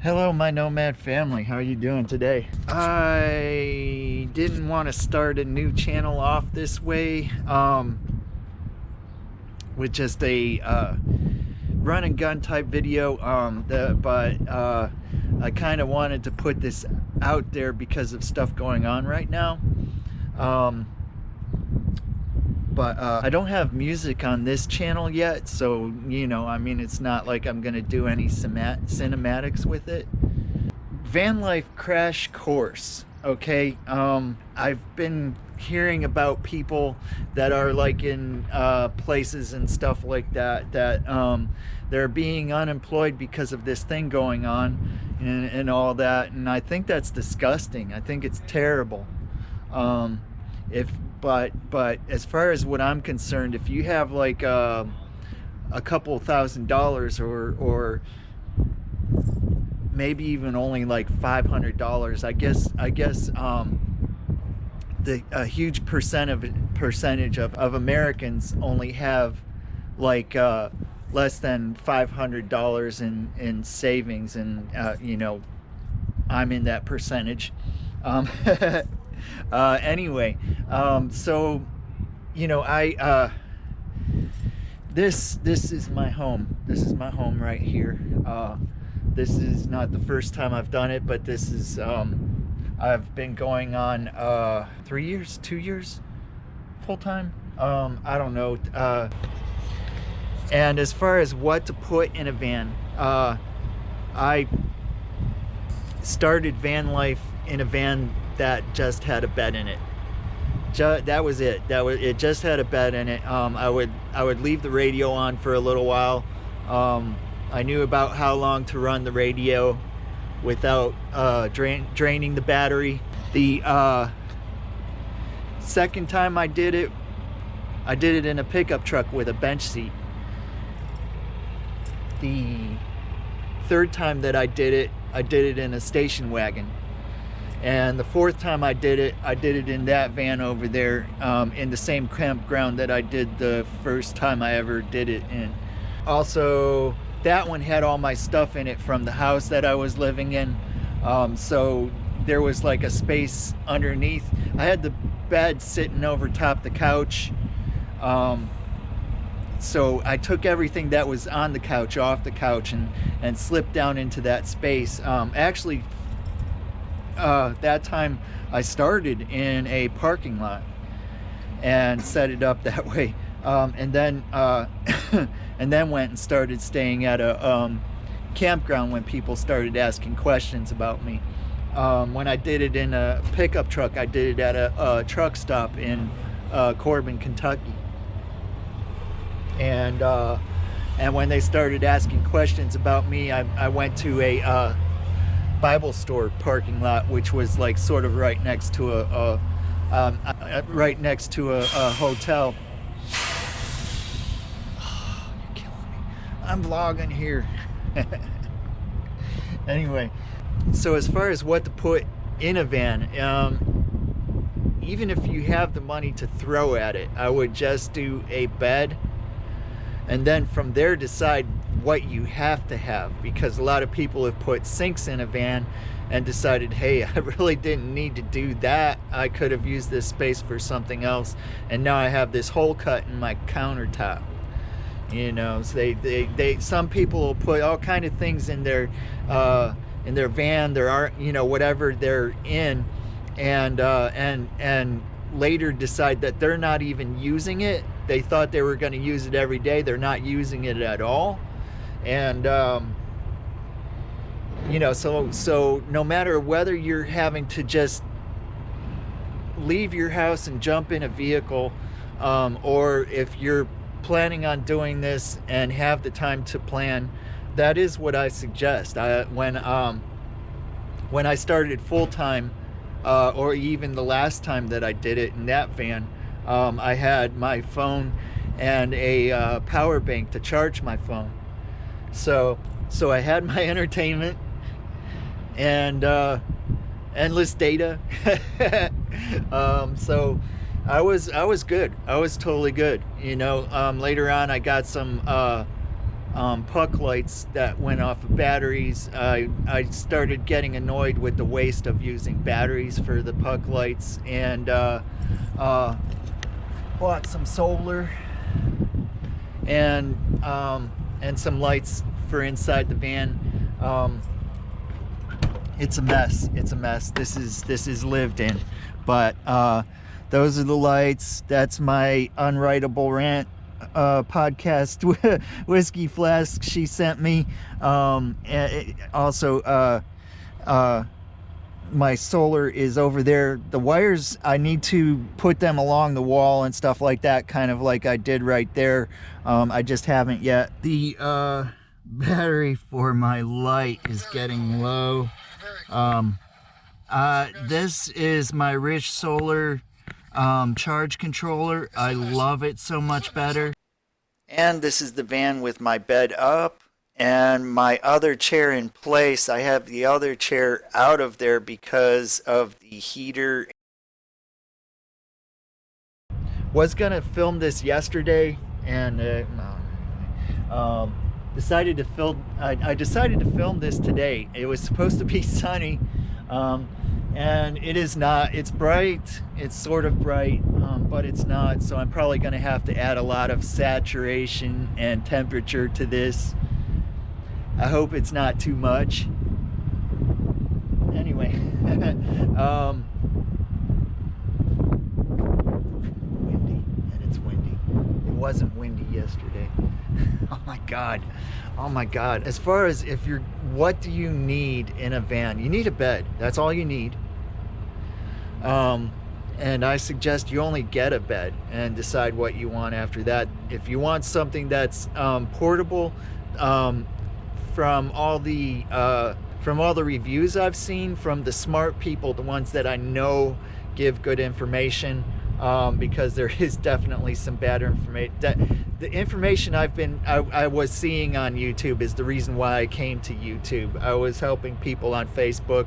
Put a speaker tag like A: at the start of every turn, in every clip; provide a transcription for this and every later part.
A: Hello, my nomad family. How are you doing today? I didn't want to start a new channel off this way, with just a run and gun type video. But I kind of wanted to put this out there because of stuff going on right now. But I don't have music on this channel yet, so I mean, it's not like I'm gonna do any cinematics with it. Vanlife crash course. Okay, I've been hearing about people that are like in places and stuff like that they're being unemployed because of this thing going on and all that, and I think that's disgusting. I think it's terrible. But as far as what I'm concerned, if you have like a couple $1,000 or maybe even only like $500, I guess a huge percentage of Americans only have like less than $500 in savings, and I'm in that percentage. Anyway, so I this is my home. This is my home right here. This is not the first time I've done it, but this is I've been going on 3 years, 2 years full time. I don't know. And as far as what to put in a van, I started van life in a van that just had a bed in it. That was it. It just had a bed in it. I would leave the radio on for a little while. I knew about how long to run the radio without draining the battery. The second time I did it in a pickup truck with a bench seat. The third time that I did it in a station wagon. And the fourth time I did it in that van over there, in the same campground that I did the first time I ever did it in. Also, that one had all my stuff in it from the house that I was living in. So there was like a space underneath. I had the bed sitting over top the couch. So I took everything that was on the couch off the couch and slipped down into that space. Actually, that time I started in a parking lot and set it up that way, and then and then went and started staying at a campground when people started asking questions about me. When I did it in a pickup truck, I did it at a truck stop in Corbin, Kentucky. And when they started asking questions about me, I went to a Bible store parking lot, which was like sort of right next to a hotel. Oh, you're killing me. I'm vlogging here. Anyway, so as far as what to put in a van, even if you have the money to throw at it, I would just do a bed, and then from there decide what you have to have, because a lot of people have put sinks in a van and decided, hey, I really didn't need to do that. I could have used this space for something else, and now I have this hole cut in my countertop. So they some people will put all kind of things in their van, their art, whatever they're in, and later decide that they're not even using it. They thought they were going to use it every day. They're not using it at all. And so no matter whether you're having to just leave your house and jump in a vehicle, or if you're planning on doing this and have the time to plan, that is what I suggest. When I started full-time, or even the last time that I did it in that van, I had my phone and a power bank to charge my phone. So I had my entertainment and endless data. So I was good. I was totally good. Later on I got some puck lights that went off of batteries. I started getting annoyed with the waste of using batteries for the puck lights, and bought some solar and some lights for inside the van. It's a mess. It's a mess. This is lived in, but those are the lights. That's my unwritable rant podcast whiskey flask she sent me. Also, my solar is over there. The wires, I need to put them along the wall and stuff like that, kind of like I did right there. I just haven't yet. The battery for my light is getting low. This is my Rich Solar charge controller. I love it so much better. And this is the van with my bed up and my other chair in place. I have the other chair out of there because of the heater. Was gonna film this yesterday, and decided to film. I decided to film this today. It was supposed to be sunny, and it is not. It's bright. It's sort of bright, but it's not. So I'm probably gonna have to add a lot of saturation and temperature to this. I hope it's not too much. Anyway, windy, and it's windy. It wasn't windy yesterday. Oh my God. Oh my God. As far as what do you need in a van? You need a bed. That's all you need. And I suggest you only get a bed and decide what you want after that. If you want something that's portable, from all the reviews I've seen from the smart people, the ones that I know give good information, because there is definitely some bad information. The information I was seeing on YouTube is the reason why I came to YouTube. I was helping people on Facebook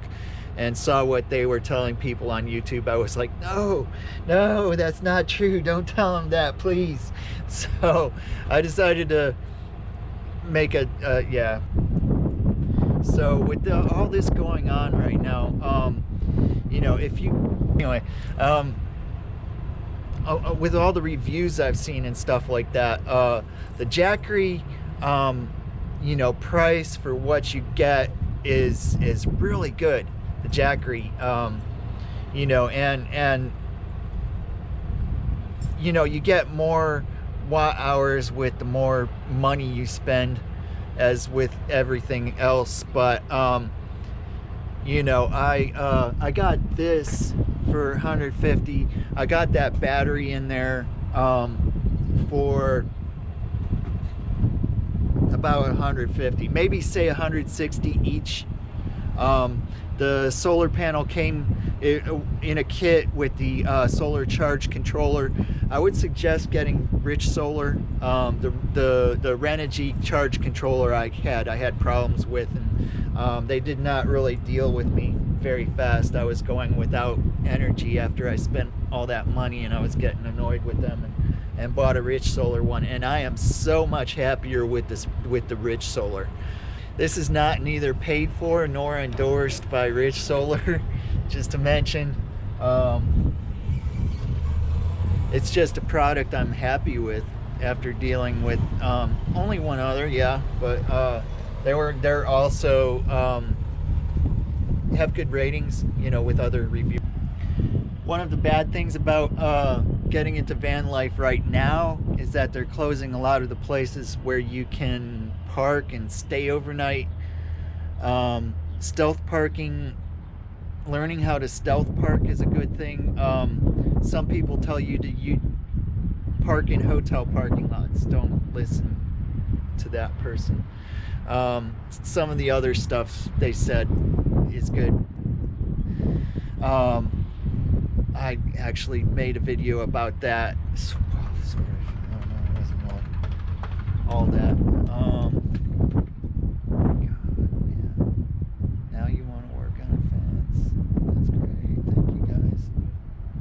A: and saw what they were telling people on YouTube. I was like, no, that's not true. Don't tell them that, please. So I decided to make yeah. So with all this going on right now, with all the reviews I've seen and stuff like that, the Jackery, price for what you get is really good. The Jackery, and you get more watt hours with the more money you spend, as with everything else. But I got this for $150. I got that battery in there for about $150, maybe say $160 each. The solar panel came in a kit with the solar charge controller. I would suggest getting Rich Solar. The Renogy charge controller I had problems with, and they did not really deal with me very fast. I was going without energy after I spent all that money, and I was getting annoyed with them, and bought a Rich Solar one, and I am so much happier with the Rich Solar. This is neither paid for nor endorsed by Rich Solar, just to mention. It's just a product I'm happy with after dealing with only one other, yeah, but they're also have good ratings, with other reviews. One of the bad things about getting into van life right now is that they're closing a lot of the places where you can park and stay overnight. Stealth parking, learning how to stealth park is a good thing. Some people tell you to park in hotel parking lots. Don't listen to that person. Some of the other stuff they said is good. I actually made a video about that. Sorry, it wasn't all that. God, man. Now you want to work on a fence. That's great. Thank you, guys.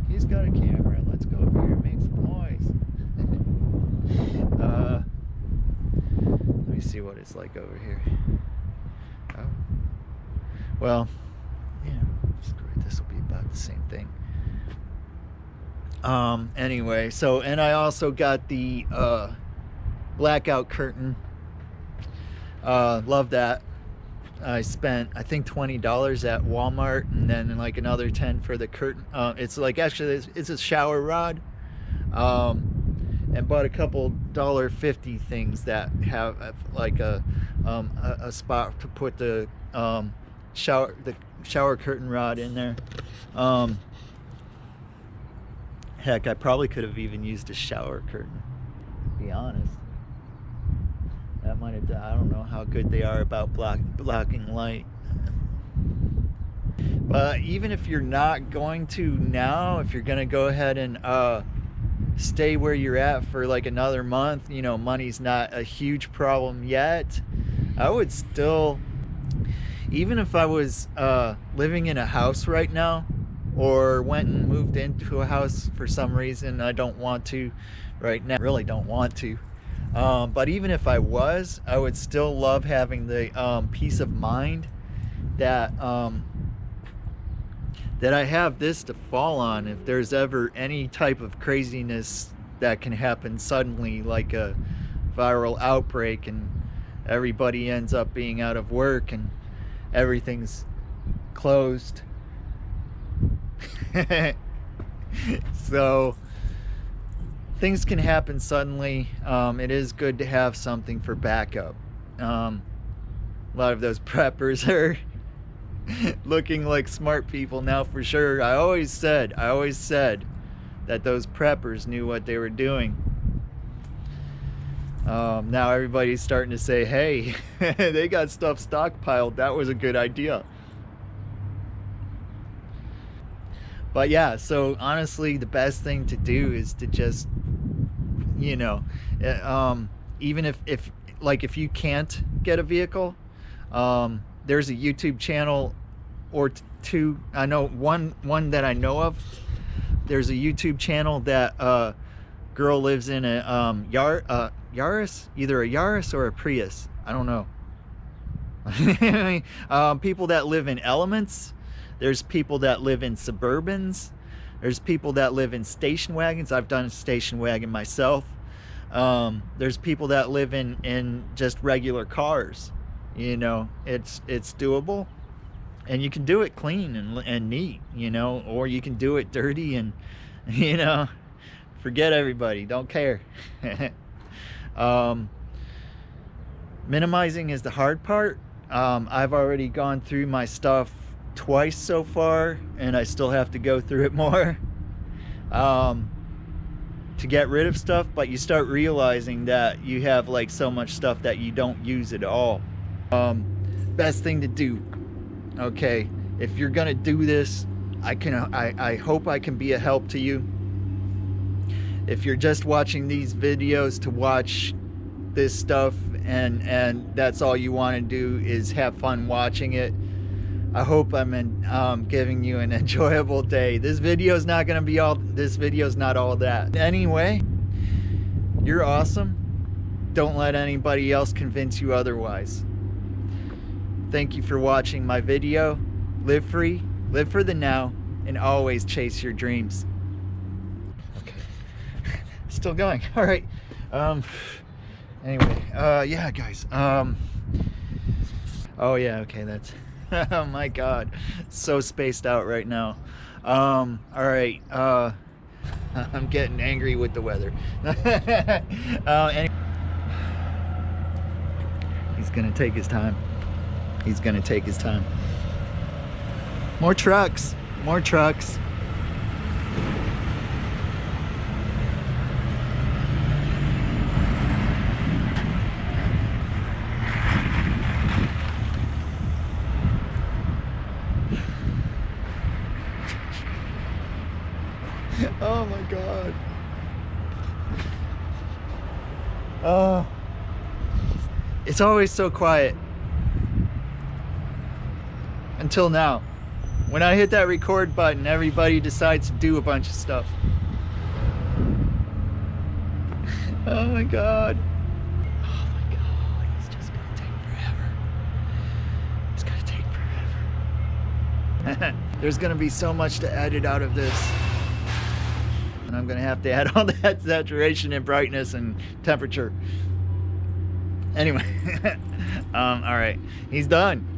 A: He's got a camera. Let's go over here and make some noise. Let me see looks like over here. Oh. Well, yeah, screw it. This will be about the same thing. Anyway, so, and I also got the blackout curtain. Love that. I spent, I think, $20 at Walmart, and then like another 10 for the curtain. It's like, actually it's a shower rod, and bought a couple $1.50 things that have like a spot to put the shower curtain rod in there. Heck, I probably could have even used a shower curtain, to be honest. That might have done, I don't know how good they are about blocking light. But even if you're not going to now, if you're gonna go ahead and stay where you're at for like another month, you know, money's not a huge problem yet, I would still, even if I was living in a house right now, or went and moved into a house for some reason, I don't want to right now, really don't want to, but even if I was, I would still love having the peace of mind that that I have this to fall on if there's ever any type of craziness that can happen suddenly, like a viral outbreak and everybody ends up being out of work and everything's closed. So things can happen suddenly. It is good to have something for backup. A lot of those preppers are looking like smart people now, for sure. I always said that those preppers knew what they were doing. Now everybody's starting to say, hey, they got stuff stockpiled, that was a good idea. But yeah, so honestly, the best thing to do is to just, you know, even if you can't get a vehicle, there's a YouTube channel or two. I know one that I know of. There's a YouTube channel that girl lives in a Yaris, either a Yaris or a Prius. I don't know. People that live in Elements. There's people that live in Suburbans. There's people that live in station wagons. I've done a station wagon myself. There's people that live in just regular cars. You know, it's doable, and you can do it clean and neat, you know, or you can do it dirty and, you know, forget everybody, don't care. Minimizing is the hard part. I've already gone through my stuff twice so far, and I still have to go through it more to get rid of stuff, but you start realizing that you have like so much stuff that you don't use at all. Best thing to do, okay, if you're gonna do this, I hope I can be a help to you. If you're just watching these videos to watch this stuff and that's all you want to do is have fun watching it, I hope I'm giving you an enjoyable day. This video's not gonna be all, this video's not all that. Anyway, you're awesome. Don't let anybody else convince you otherwise. Thank you for watching my video. Live free, live for the now, and always chase your dreams. Okay, still going. All right. Anyway, yeah, guys. Oh yeah, okay, that's. Oh my god, so spaced out right now. All right, I'm getting angry with the weather. Anyway, he's gonna take his time. He's gonna take his time. More trucks, more trucks. Oh my god. Oh, it's always so quiet until now. When I hit that record button, everybody decides to do a bunch of stuff. Oh my god. Oh my god, he's just gonna take There's gonna be so much to edit out of this. And I'm gonna have to add all that saturation and brightness and temperature. Anyway, all right, he's done.